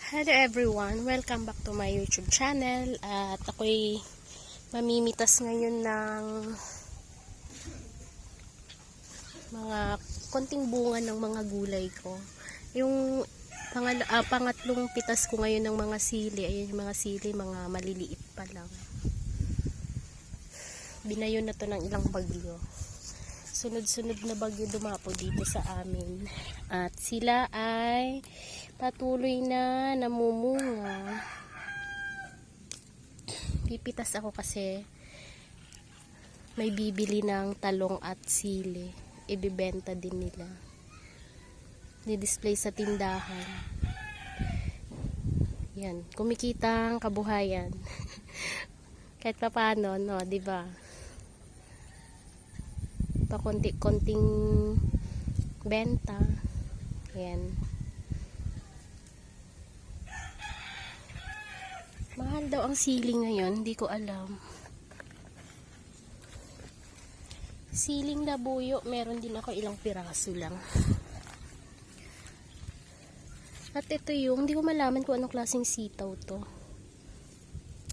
Hello everyone! Welcome back to my YouTube channel. At ako'y mamimitas ngayon ng mga konting bunga ng mga gulay ko. Yung pangatlong pitas ko ngayon ng mga sili. Ayun yung mga sili, mga maliliit pa lang. Binayo na to ng ilang bagyo. Sunod-sunod na bagyo dumapo dito sa amin. At sila ay patuloy na namumunga. Pipitas ako kasi may bibili ng talong at sili. Ibibenta din nila. Di-display sa tindahan. Yan, kumikitang kabuhayan. Kahit pa paano, no, 'di ba? Pakonti-konting benta. Yan. Mahal daw ang sili ngayon, hindi ko alam. Siling labuyo, meron din ako ilang piraso lang. At ito yung, hindi ko malaman kung anong klaseng sitaw to.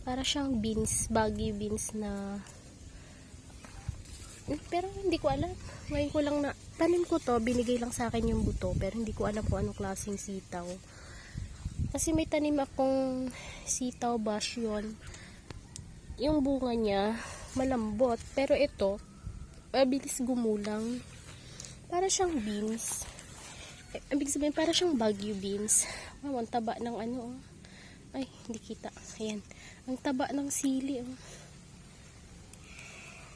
Para siyang beans, baggy beans na pero hindi ko alam. Ngayon ko lang na tanim ko to, binigay lang sa akin yung buto, pero hindi ko alam kung anong klaseng sitaw. Kasi may tanim akong sitaw bash yun. Yung bunga niya malambot, pero ito mabilis gumulang. Para siyang beans. Ibig sabihin para siyang bagyo beans. Ang taba ng ano. Ay, hindi kita. Ayan. Ang taba ng sili.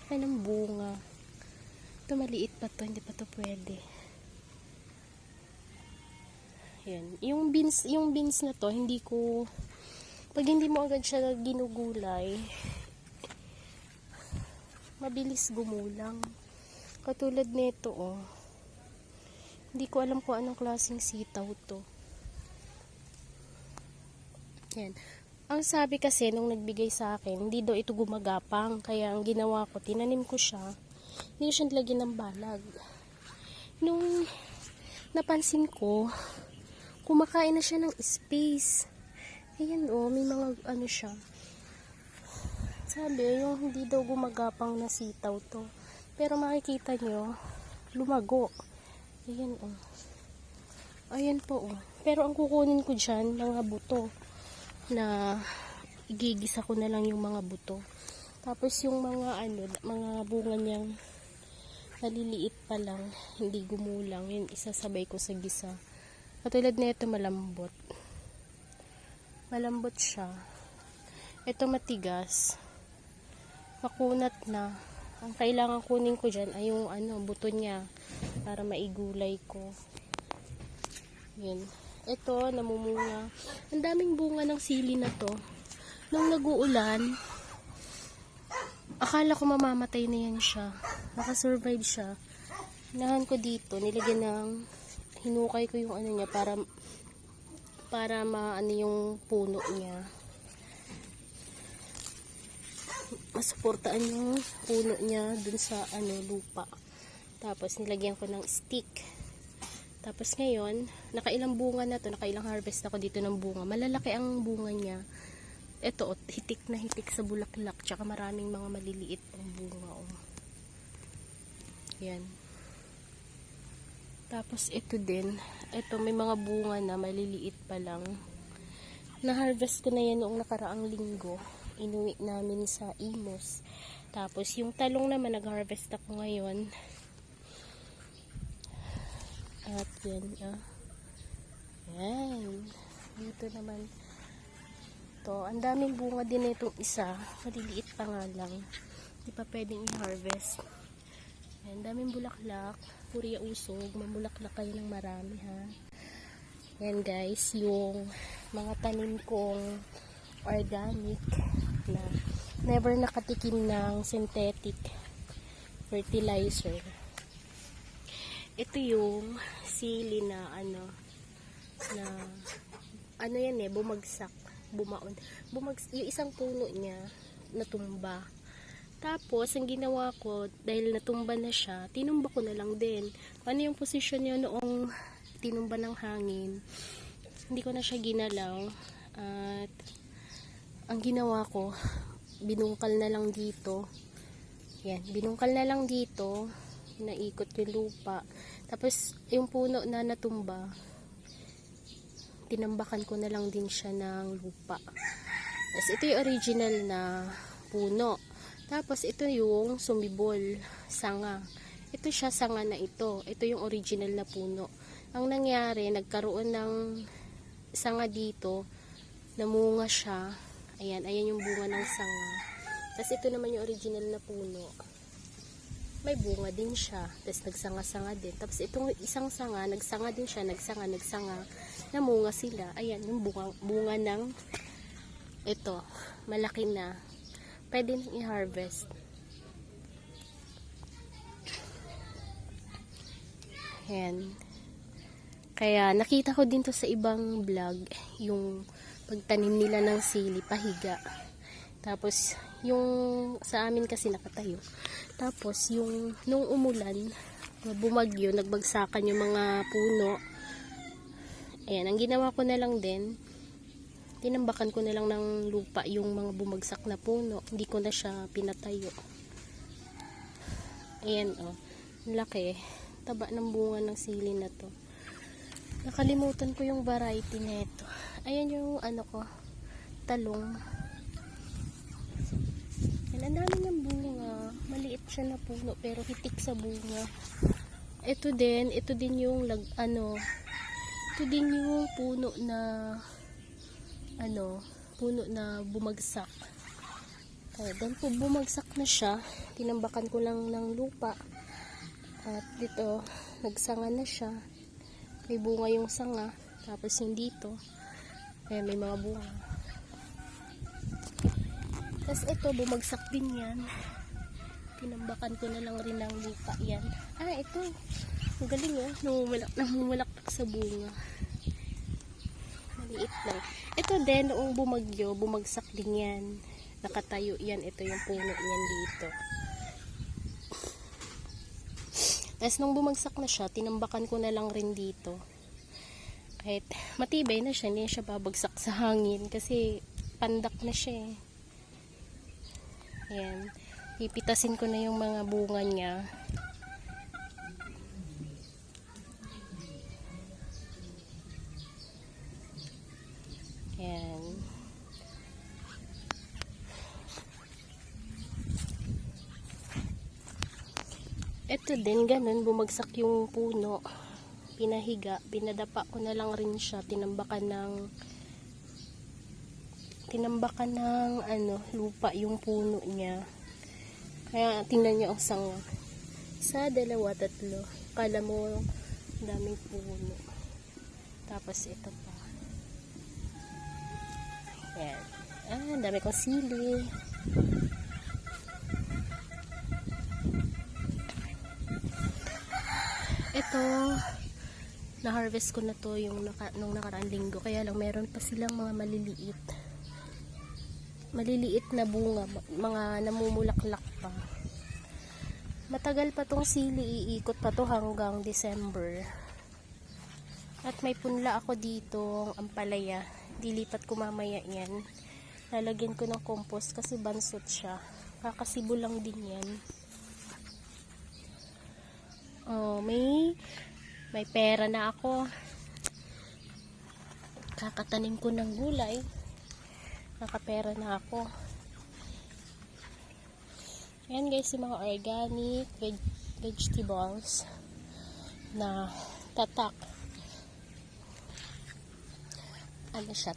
Ay, ng bunga. Ito maliit pa to, hindi pa to pwede. Yan. Yung beans na to, hindi ko, pag hindi mo agad siya ginugulay, mabilis gumulang. Katulad nito, oh. Hindi ko alam kung anong klaseng sitaw to. Yan. Ang sabi kasi nung nagbigay sa akin, hindi daw ito gumagapang. Kaya ang ginawa ko, tinanim ko siya. Hindi ko siya nilagyan ng balag. Nung napansin ko, kumakain na siya ng space. Ayan may mga ano siya. Sabi, yung hindi daw gumagapang na sitaw to. Pero makikita nyo, lumago. Ayan Ayan po Pero ang kukunin ko dyan, mga buto. Na igigisa ko na lang yung mga buto. Tapos yung mga mga bunga niyang maliliit pa lang, hindi gumulang, yun isasabay ko sa gisa. Katulad nito malambot. Malambot siya. Ito matigas. Makunat na. Ang kailangan kunin ko diyan ay yung buto niya para maigulay ko. Yun. Ito, namumunga. Ang daming bunga ng sili na to. Nung nag-uulan, akala ko mamamatay na yan siya. Nakasurvive siya. Hinahan ko dito, nilagyan ng, hinukay ko yung niya para yung puno niya. Masuportaan yung puno niya dun sa lupa. Tapos nilagyan ko ng stick. Tapos ngayon, nakailang bunga na to, nakailang harvest ako dito ng bunga. Malalaki ang bunga niya. Ito, hitik na hitik sa bulaklak, tsaka maraming mga maliliit pang bunga. Yan. Tapos ito din, ito may mga bunga na maliliit pa lang. Na-harvest ko na yan noong nakaraang linggo. Inuwi namin sa Imus. Tapos yung talong naman, nag-harvest ako ngayon. At yan, yan. Dito naman. To, ang daming bunga din na itong isa. Maliliit pa nga lang. Hindi pa pwedeng i-harvest. Yan, daming bulaklak. Puri usog. Mamulaklak kayo ng marami, ha. Yan, guys. Yung mga tanim kong organic na never nakatikim ng synthetic fertilizer. Ito yung sili na yan bumagsak, bumaon. Yung isang puno niya natumba. Tapos ang ginawa ko, dahil natumba na siya, tinumba ko na lang din. Ano yung posisyon niya noong tinumba ng hangin? hindi ko na siya ginalaw. At ang ginawa ko, binungkal na lang dito. Yan, binungkal na lang dito. Naikot yung lupa. Tapos, yung puno na natumba, tinambakan ko na lang din siya ng lupa. Tapos, ito yung original na puno. Tapos, ito yung sumibol, sanga. Ito siya, sanga na ito. Ito yung original na puno. Ang nangyari, nagkaroon ng sanga dito, namunga siya. Ayan, ayan yung bunga ng sanga. Tapos, ito naman yung original na puno. May bunga din siya. Tapos nagsanga-sanga din. Tapos itong isang sanga, nagsanga din siya, nagsanga. Namunga sila. Ayan, yung bunga ng ito. Malaki na. Pwede nang i-harvest. Ayan. Kaya nakita ko din to sa ibang vlog, yung pagtanim nila ng sili, pahiga. Tapos, yung sa amin kasi nakatayo. Tapos, yung nung umulan, bumagyo, nagbagsakan yung mga puno. Ayan, ang ginawa ko na lang din, tinambakan ko na lang ng lupa yung mga bumagsak na puno. Hindi ko na siya pinatayo. Ayan, oh. Laki. Taba ng bunga ng sili na to. Nakalimutan ko yung variety nito. Ayan yung ano ko, talong. Ang dami ng bunga. Maliit siya na puno pero hitik sa bunga. Ito din yung ito din yung puno na puno na bumagsak. Kaya then po bumagsak na siya, tinambakan ko lang ng lupa. At dito, nagsanga na siya. May bunga yung sanga, tapos yung dito, ayan, may mga bunga. Tapos ito, bumagsak din yan. Tinambakan ko na lang rin ng lupa yan. Ito. Ang galing namumulaktak sa bunga. Maliit lang. Ito din, noong bumagyo, bumagsak din yan. Nakatayo yan. Ito yung puno yan dito. Tapos nung bumagsak na siya, tinambakan ko na lang rin dito. Kahit matibay na siya, hindi siya babagsak sa hangin. Kasi pandak na siya eh. Ayan. Pipitasin ko na yung mga bunga niya. Ayan. Ito din, ganun. Bumagsak yung puno. Pinahiga. Pinadapa ko na lang rin siya. Tinambakan ng lupa yung puno niya. Kaya tingnan niyo ang sanga. Isa, dalawa, tatlo. Kala mo daming puno. Tapos ito pa. Ayan. Dami kong sili. Ito, na-harvest ko na to nung nakaraang linggo. Kaya lang meron pa silang mga maliliit na bunga, mga namumulaklak pa. Matagal pa tong sili, iikot pa to hanggang December. At may punla ako dito, ampalaya. Dilipat ko mamaya yan. Lalagyan ko ng compost kasi bansot siya. Kakasibo lang din yan. Oh, may pera na ako. Kakatanim ko ng gulay. Nakapera na ako. Ayan guys, yung mga organic vegetables na tatak.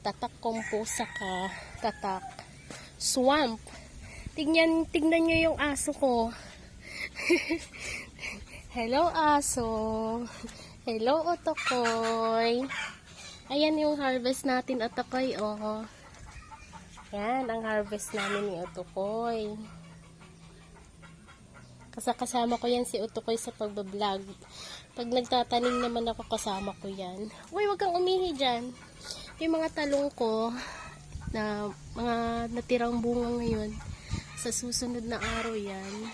Tatak compost saka tatak swamp. Tignan nyo yung aso ko. Hello aso. Hello otokoy. Ayan yung harvest natin otokoy, oh. Yan, ang harvest namin ni Otokoy. Kasama ko yan si Otokoy sa pagbablog. Pag nagtatanim naman ako, kasama ko yan. Uy, wag kang umihi dyan. Yung mga talong ko, na mga natirang bunga ngayon, sa susunod na araw yan,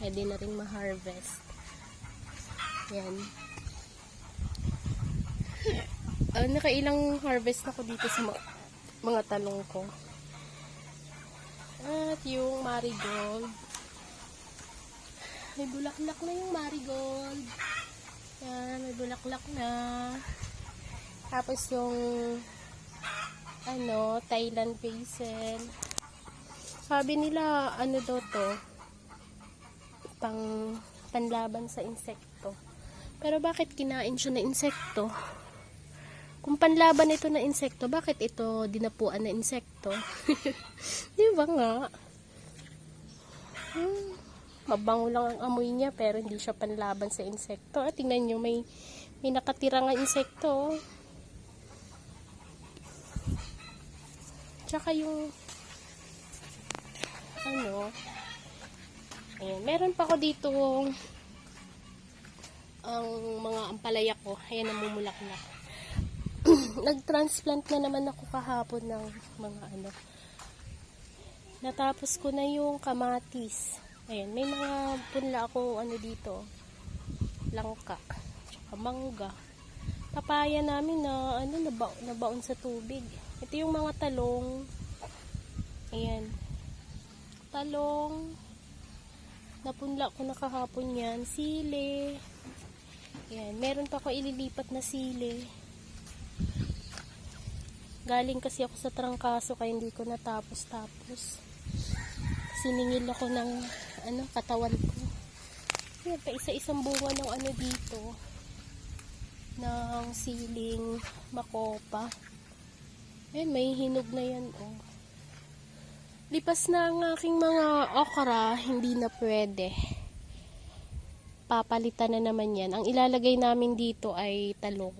pwede na rin ma-harvest. Yan. nakailang harvest na ko dito sa mga talong ko. At yung marigold. May bulaklak na yung marigold. Yan, may bulaklak na. Tapos yung Thailand basil. Sabi nila, daw to? Panlaban sa insekto. Pero bakit kinain siya na insekto? Kung panlaban ito na insekto, bakit ito dinapuan na insekto? Di ba nga? Mabango lang ang amoy niya, pero hindi siya panlaban sa insekto. At tingnan nyo, may nakatira nga insekto. Tsaka yung ayan, meron pa ako dito ang mga ampalaya ko. Ayan, namumulaklak. Nag-transplant na naman ako kahapon ng mga natapos ko na yung kamatis. Ayan, may mga punla ako dito. Langka, tsaka mangga. Papaya namin na nabaon sa tubig. Ito yung mga talong. Ayan. Talong. Napunla ko na kahapon yan. Sili. Ayan, meron pa ako ililipat na sili. Galing kasi ako sa trangkaso kaya hindi ko natapos. Siningil ako ng katawan ko. Ayan, pa isa-isang bunga ng dito. Ng siling makopa. Ayan, may hinog na yan, Lipas na ang aking mga okra, hindi na pwede. Papalitan na naman yan. Ang ilalagay namin dito ay talong.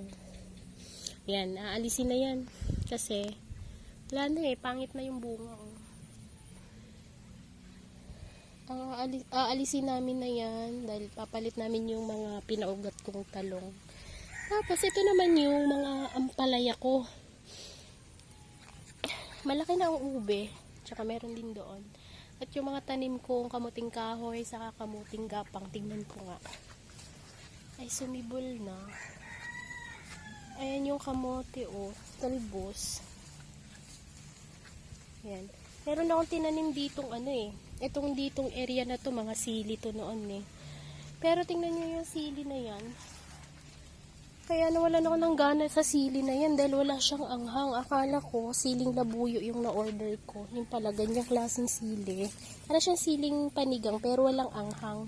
Yan, aalisin na yan. Kasi, wala na pangit na yung bunga. Aalisin namin na yan dahil papalit namin yung mga pinaugat kong talong. Tapos, ito naman yung mga ampalaya ko. Malaki na ang ube. Tsaka meron din doon. At yung mga tanim kong kamuting kahoy saka kamuting gapang, tingnan ko nga. Ay, sumibol na. Ayan yung kamote, talbos. Ayan. Meron akong tinanim ditong itong ditong area na to, mga sili to noon Pero tingnan nyo yung sili na yan. Kaya nawalan ako ng gana sa sili na yan dahil wala siyang anghang. Akala ko siling labuyo yung na-order ko. Yung pala, ganyang klaseng sili. Para siyang siling panigang pero walang anghang.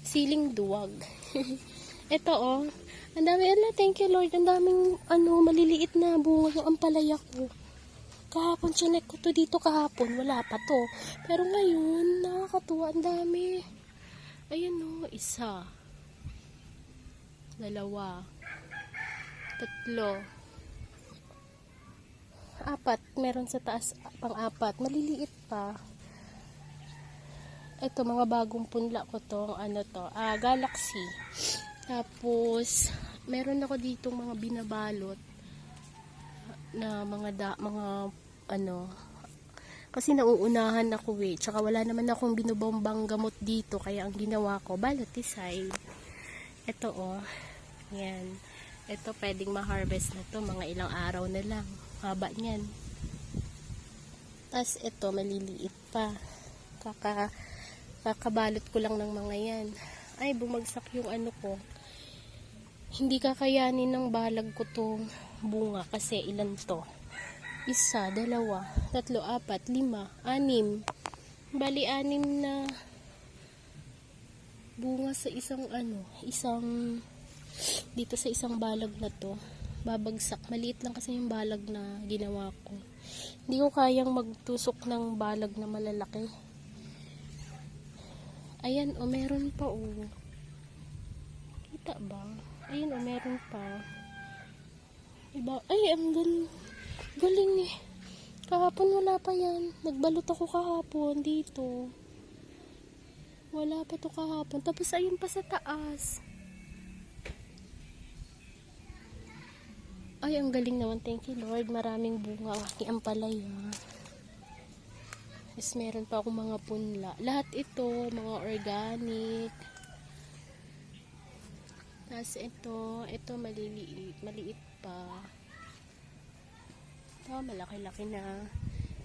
Siling duwag. Ito ang dami, thank you Lord. Ang daming maliliit na bunga yung ampalaya ko. Kahapon chinek ko to dito kahapon. Wala pa to. Pero ngayon, nakakatuwa. Ang dami. Ayan isa. Dalawa. Tatlo. Apat. Meron sa taas pang-apat. Maliliit pa. Ito, mga bagong punla ko to. Galaxy. Tapos, meron ako dito mga binabalot na kasi nauunahan ako tsaka wala naman akong binubombang gamot dito, kaya ang ginawa ko, baloticide. Ito yan. Ito pwedeng ma-harvest na to, mga ilang araw na lang. Haba niyan. Tapos ito, maliliit pa. Kakabalot ko lang ng mga yan. Ay, bumagsak yung ko. Hindi kakayanin ng balag ko tong bunga kasi ilan to? Isa, dalawa, tatlo, apat, lima, anim. Bali, 6 na bunga sa isang dito sa isang balag na to. Babagsak. Maliit lang kasi yung balag na ginawa ko. Hindi ko kayang magtusok ng balag na malalaki. Ayan, meron pa Kita ba? Ayun, meron pa. Iba, ay, ang galing Kahapon wala pa yan. Nagbalot ako kahapon dito. Wala pa to kahapon. Tapos ayun pa sa taas. Ay, ang galing naman. Thank you Lord. Maraming bunga. Aking ampalaya. Tapos meron pa akong mga punla. Lahat ito, mga organic. Tapos ito maliliit. Maliit pa. Ito, malaki-laki na.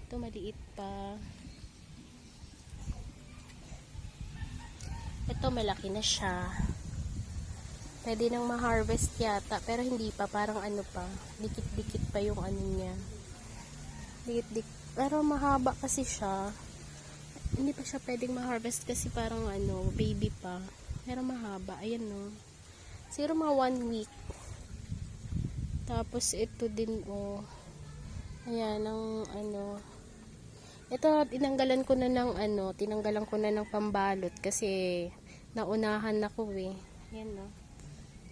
Ito, maliit pa. Ito, malaki na siya. Pwede nang ma-harvest yata, pero hindi pa. Parang ano pa, dikit-dikit pa yung ano niya. Dikit-dikit. Pero mahaba kasi siya. Hindi pa siya pwedeng ma-harvest kasi parang ano, baby pa. Pero mahaba. Ayan, no. Siguro mga 1 week. Tapos ito din, oh. Ayan, ang ano. Ito, tinanggalan ko na ng pambalot kasi naunahan ako eh. Ayan, no.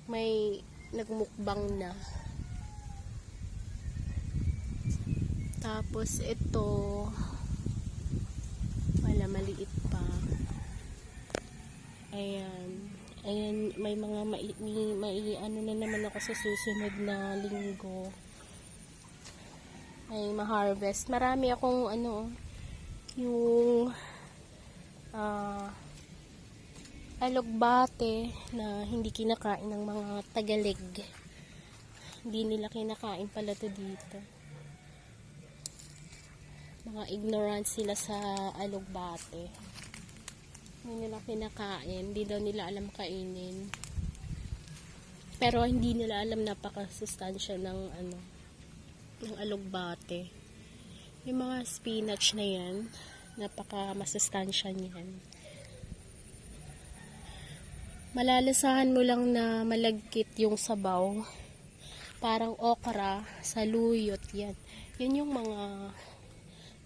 May nagmukbang na. Tapos ito, wala, maliit pa. Ayan. Ayan, may mga ano na naman ako sa susunod na linggo. Ay ma-harvest. Marami akong ano, yung alugbate na hindi kinakain ng mga Tagalig. Hindi nila kinakain pala to dito. Mga ignorant sila sa alugbate. Hindi nila kinakain, hindi daw nila alam kainin. Pero hindi nila alam napaka-sustansya ng ano, ng alugbate. Yung mga spinach na yan, napaka-masustansya niyan. Malalasahan mo lang na malagkit yung sabaw. Parang okra, saluyot, yan. Yan yung mga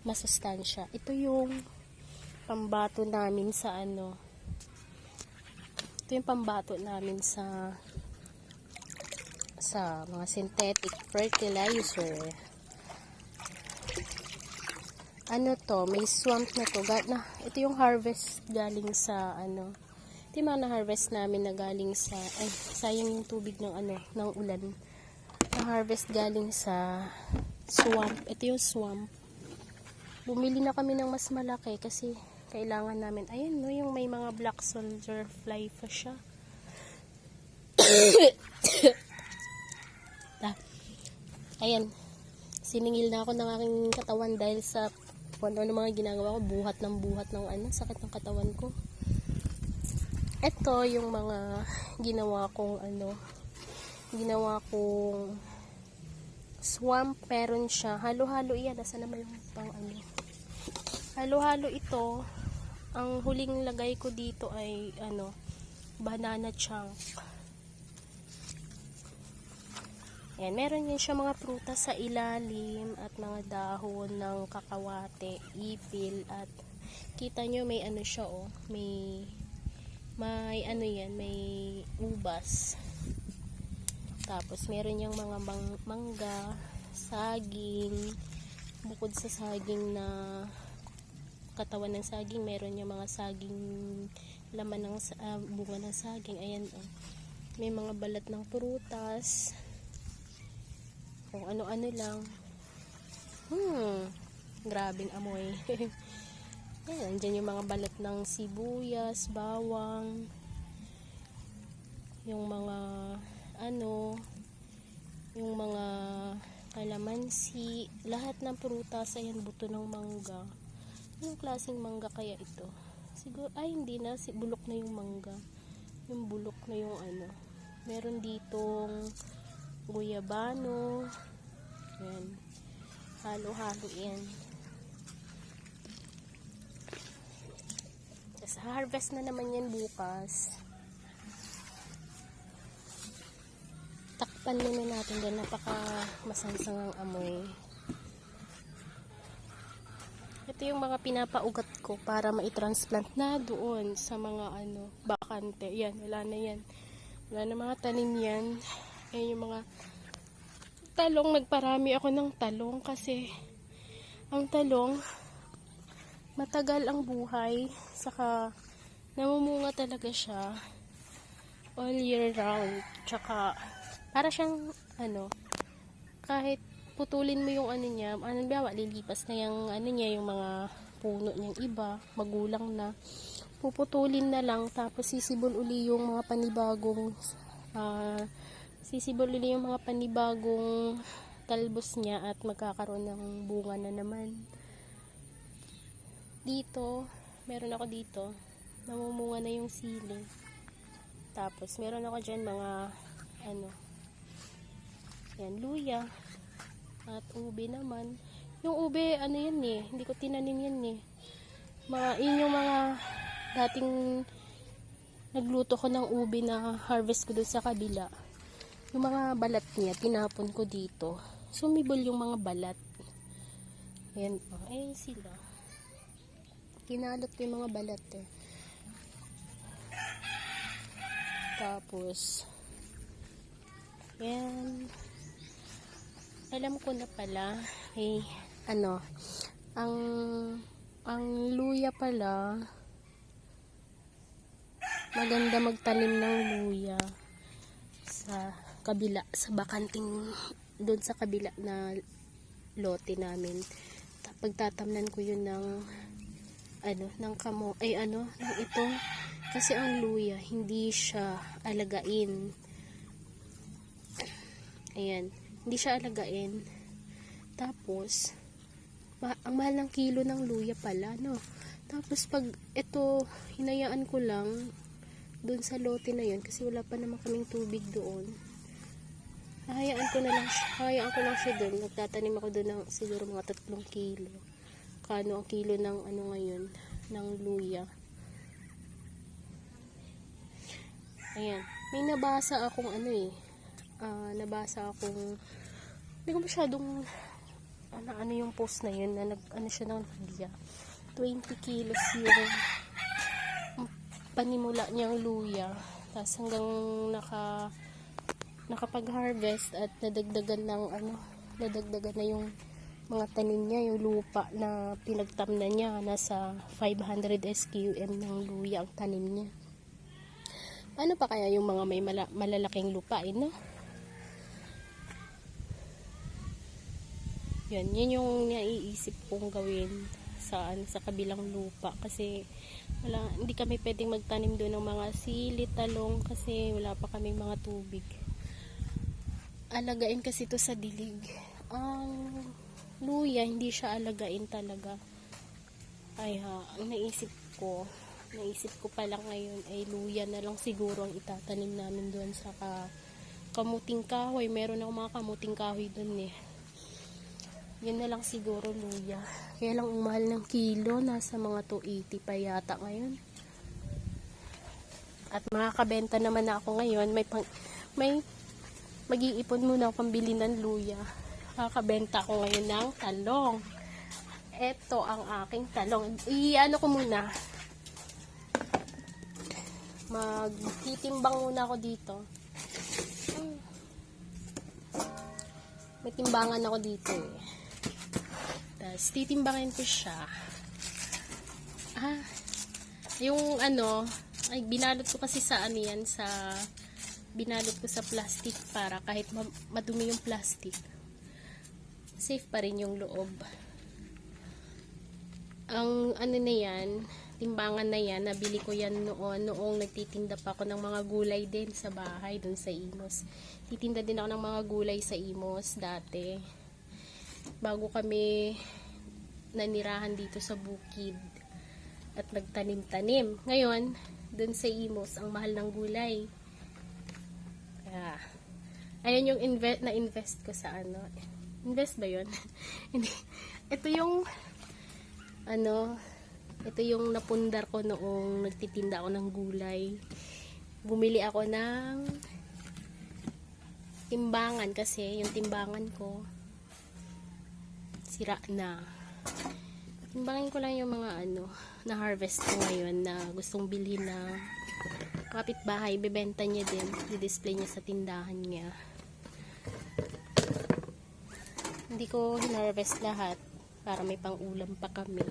masustansya. Ito yung pambato namin sa ano. Ito yung pambato namin sa mga synthetic fertilizer. Ano to, may swamp na to. Ito yung harvest galing sa ano. Ito yung mga na-harvest namin na galing sa, ay, sayang yung tubig ng ano, ng ulan. Na-harvest galing sa swamp. Ito yung swamp. Bumili na kami ng mas malaki kasi kailangan namin. Ayan, no, yung may mga black soldier fly pa siya. Ayan, siningil na ako ng aking katawan dahil sa kung ano mga ginagawa ko, buhat ng ano, sakit ng katawan ko. Ito yung mga ginawa kong swamp. Meron siya, halo-halo yan. Nasa naman yung pang ano. Halo-halo ito. Ang huling lagay ko dito ay ano, banana chunk. Ayan, meron yan siya mga prutas sa ilalim at mga dahon ng kakawate, ipil, at kita nyo may ano siya, oh, may ano yan, may ubas. Tapos meron yung mga mangga, saging. Bukod sa saging na katawan ng saging, meron yung mga saging laman ng bunga ng saging. Ayan, oh. May mga balat ng prutas. Kung ano-ano lang. Grabing amoy. Ayan, dyan yung mga balat ng sibuyas, bawang, yung mga ano, yung mga kalamansi, lahat ng prutas. Ayan, buto ng mangga. Anong klaseng mangga kaya ito? Siguro, ay hindi na, bulok na yung mangga. Yung bulok na yung ano. Meron ditong guyabano. Ayan. Halo-halo yan. Tapos harvest na naman yan bukas. Takpan muna natin din. Napaka masangsang ang amoy. Ito yung mga pinapaugat ko para maitransplant na doon sa mga ano, bakante. Yan, wala na yan. Wala na mga tanim yan. Ayan yung mga talong. Nagparami ako ng talong kasi ang talong matagal ang buhay, saka namumunga talaga siya all year round. Tsaka para siyang ano, kahit putulin mo yung ano niya, lilipas na yung ano niya, yung mga puno niyang iba, magulang na, puputulin na lang, tapos sisibol uli yung mga panibagong sisibol ulit yung mga panibagong talbos niya at magkakaroon ng bunga na naman. Dito, meron ako dito, namumunga na yung sili. Tapos, meron ako dyan mga, yan, luya. At ube naman. Yung ube, yan eh, hindi ko tinanim yan eh. Yun yung mga dating nagluto ko ng ube na harvest ko doon sa kabila. Yung mga balat niya, tinapon ko dito. Sumibol yung mga balat. Ayan po. Ayan sila. Kinalot ko yung mga balat eh. Tapos, yan. Alam ko na pala, ang luya pala, maganda magtanim ng luya sa kabila, sa bakanting doon sa kabila na lote namin. Pagtatamnan ko yun ng ito, kasi ang luya hindi siya alagain. Ayan, hindi siya alagain. Tapos ang mahal ng kilo ng luya pala, no? Tapos pag ito, hinayaan ko lang doon sa lote na yun kasi wala pa naman kaming tubig doon. Hayaan ko lang siya doon. Nagtatanim ako doon ng siguro mga 3 kilo. Kano ang kilo ng ngayon, ng luya. Ayan. May nabasa akong hindi ko masyadong yung post na yun na siya ng luya. 20 kilos yung panimula niyang luya. Tapos hanggang nakapag-harvest at nadagdagan na yung mga tanim niya, yung lupa na pinagtamnan niya. Nasa 500 SQM ng luya ang tanim niya. Paano pa kaya yung mga may malalaking lupain, no? Yun yung naiisip kong gawin sa kabilang lupa kasi hindi kami pwedeng magtanim doon ng mga sili, talong kasi wala pa kaming mga tubig. Alagain kasi ito sa dilig. Ang luya hindi siya alagain talaga. Ang naisip ko pa lang ngayon ay luya na lang siguro ang itatanim namin doon sa kamuting kahoy. Meron akong mga kamuting kahoy doon eh. Yun na lang siguro luya. Kaya lang ang mahal ng kilo, nasa mga 280 pa yata ngayon. At makakabenta naman na ako ngayon. May mag-iipon muna ako pambili ng luya. Makakabenta ako ngayon ng talong. Ito ang aking talong. Ko muna. Magtitimbang muna ako dito. May timbangan ako dito eh. Tapos titimbangin ko siya. Binalot ko kasi sa binalot ko sa plastic para kahit madumi yung plastic, safe pa rin yung loob. Ang timbangan na yan, nabili ko yan noong nagtitinda pa ako ng mga gulay din sa bahay, dun sa Imos. Titinda din ako ng mga gulay sa Imos dati. Bago kami nanirahan dito sa bukid at nagtanim-tanim. Ngayon, dun sa Imos, ang mahal ng gulay. Ayan yung na-invest ko sa invest ba yun? Ito yung napundar ko noong nagtitinda ako ng gulay. Bumili ako ng timbangan kasi yung timbangan ko sira na. Timbangin ko lang yung mga na harvest ko ngayon na gustong bilhin na kapitbahay, bebenta niya din, i-display niya sa tindahan niya. Hindi ko hinarvest lahat para may pang-ulam pa kami.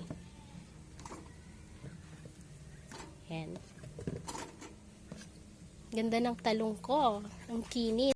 Yan. Ganda ng talong ko, ang kinis.